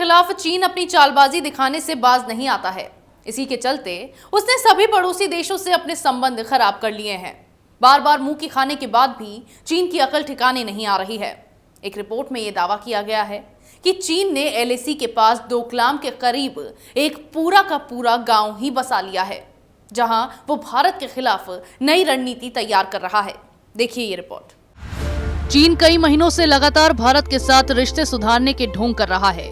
खिलाफ चीन अपनी चालबाजी दिखाने से बाज नहीं आता है। इसी के चलते उसने सभी पड़ोसी देशों से अपने संबंध खराब कर लिए हैं। बार बार मुंह की खाने के बाद भी चीन की अकल ठिकाने नहीं आ रही है। एक रिपोर्ट में यह दावा किया गया है कि चीन ने एलएसी के पास डोकलाम के करीब एक पूरा का पूरा गांव ही बसा लिया है, जहां वो भारत के खिलाफ नई रणनीति तैयार कर रहा है। देखिए ये रिपोर्ट। चीन कई महीनों से लगातार भारत के साथ रिश्ते सुधारने के ढोंग कर रहा है,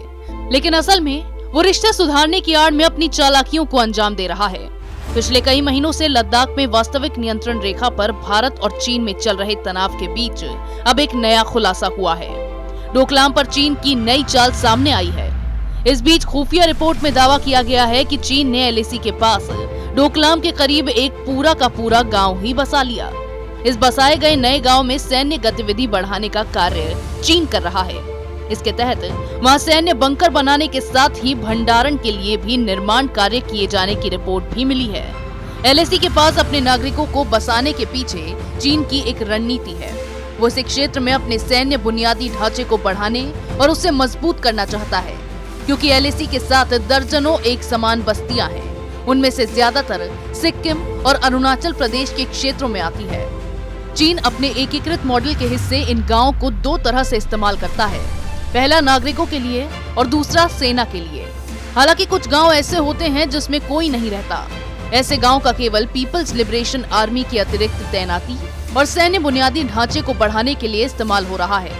लेकिन असल में वो रिश्ते सुधारने की आड़ में अपनी चालाकियों को अंजाम दे रहा है। पिछले कई महीनों से लद्दाख में वास्तविक नियंत्रण रेखा पर भारत और चीन में चल रहे तनाव के बीच अब एक नया खुलासा हुआ है। डोकलाम पर चीन की नई चाल सामने आई है। इस बीच खुफिया रिपोर्ट में दावा किया गया है कि चीन ने एलएसी के पास डोकलाम के करीब एक पूरा का पूरा गांव ही बसा लिया। इस बसाए गए नए गांव में सैन्य गतिविधि बढ़ाने का कार्य चीन कर रहा है। इसके तहत वहां सैन्य बंकर बनाने के साथ ही भंडारण के लिए भी निर्माण कार्य किए जाने की रिपोर्ट भी मिली है। एलएसी के पास अपने नागरिकों को बसाने के पीछे चीन की एक रणनीति है। वो इस क्षेत्र में अपने सैन्य बुनियादी ढांचे को बढ़ाने और उसे मजबूत करना चाहता है, क्योंकि एलएसी के साथ दर्जनों एक समान बस्तियां हैं। उनमें से ज्यादातर सिक्किम और अरुणाचल प्रदेश के क्षेत्रों में आती है। चीन अपने एकीकृत मॉडल के हिस्से इन गांवों को दो तरह से इस्तेमाल करता है, पहला नागरिकों के लिए और दूसरा सेना के लिए। हालांकि कुछ गांव ऐसे होते हैं जिसमें कोई नहीं रहता। ऐसे गांव का केवल पीपल्स लिबरेशन आर्मी की अतिरिक्त तैनाती और सैन्य बुनियादी ढांचे को बढ़ाने के लिए इस्तेमाल हो रहा है।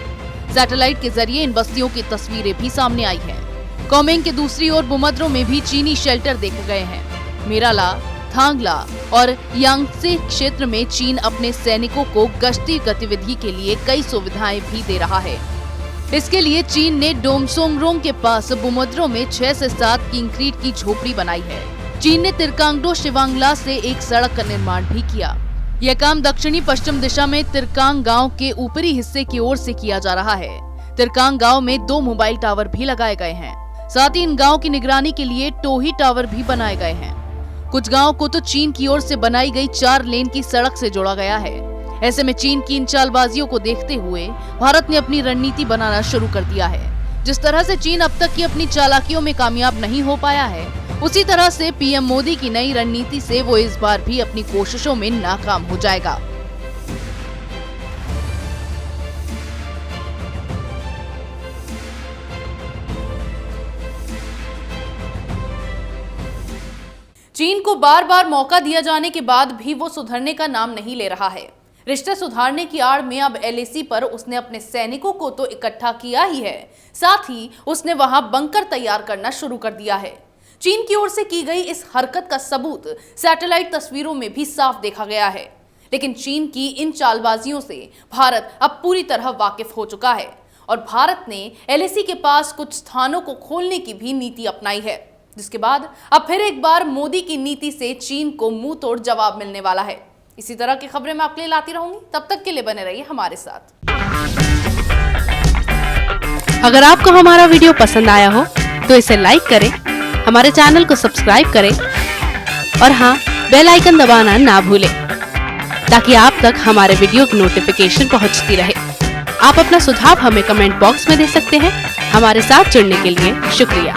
सैटेलाइट के जरिए इन बस्तियों की तस्वीरें भी सामने आई हैं। कोमेंग के दूसरी ओर बुमद्रो में भी चीनी शेल्टर देखे गए हैं। मेराला, थांगला और यांगत्से क्षेत्र में चीन अपने सैनिकों को गश्ती गतिविधि के लिए कई सुविधाएं भी दे रहा है। इसके लिए चीन ने डोमसोंगरोंग के पास बुमद्रो में 6 से 7 कंक्रीट की झोपड़ी बनाई है। चीन ने तिरकांगडो शिवांगला से एक सड़क का निर्माण भी किया। यह काम दक्षिणी पश्चिम दिशा में तिरकांग गांव के ऊपरी हिस्से की ओर से किया जा रहा है। तिरकांग गांव में 2 मोबाइल टावर भी लगाए गए हैं। साथ ही इन गांव की निगरानी के लिए टोही टावर भी बनाए गए हैं। कुछ गांव को तो चीन की ओर से बनाई गई 4 लेन की सड़क से जोड़ा गया है। ऐसे में चीन की इन चालबाजियों को देखते हुए भारत ने अपनी रणनीति बनाना शुरू कर दिया है। जिस तरह से चीन अब तक की अपनी चालाकियों में कामयाब नहीं हो पाया है, उसी तरह से पीएम मोदी की नई रणनीति से वो इस बार भी अपनी कोशिशों में नाकाम हो जाएगा। चीन को बार बार मौका दिया जाने के बाद भी वो सुधरने का नाम नहीं ले रहा है। रिश्ते सुधारने की आड़ में अब एलएसी पर उसने अपने सैनिकों को तो इकट्ठा किया ही है, साथ ही उसने वहां बंकर तैयार करना शुरू कर दिया है। चीन की ओर से की गई इस हरकत का सबूत सैटेलाइट तस्वीरों में भी साफ देखा गया है। लेकिन चीन की इन चालबाजियों से भारत अब पूरी तरह वाकिफ हो चुका है और भारत ने एलएसी के पास कुछ स्थानों को खोलने की भी नीति अपनाई है, जिसके बाद अब फिर एक बार मोदी की नीति से चीन को मुंह तोड़ जवाब मिलने वाला है। इसी तरह की खबरें मैं आपके लिए लाती रहूंगी। तब तक के लिए बने रहिए हमारे साथ। अगर आपको हमारा वीडियो पसंद आया हो तो इसे लाइक करें, हमारे चैनल को सब्सक्राइब करें और हाँ, बेल आइकन दबाना ना भूलें ताकि आप तक हमारे वीडियो की नोटिफिकेशन पहुंचती रहे। आप अपना सुझाव हमें कमेंट बॉक्स में दे सकते हैं। हमारे साथ जुड़ने के लिए शुक्रिया।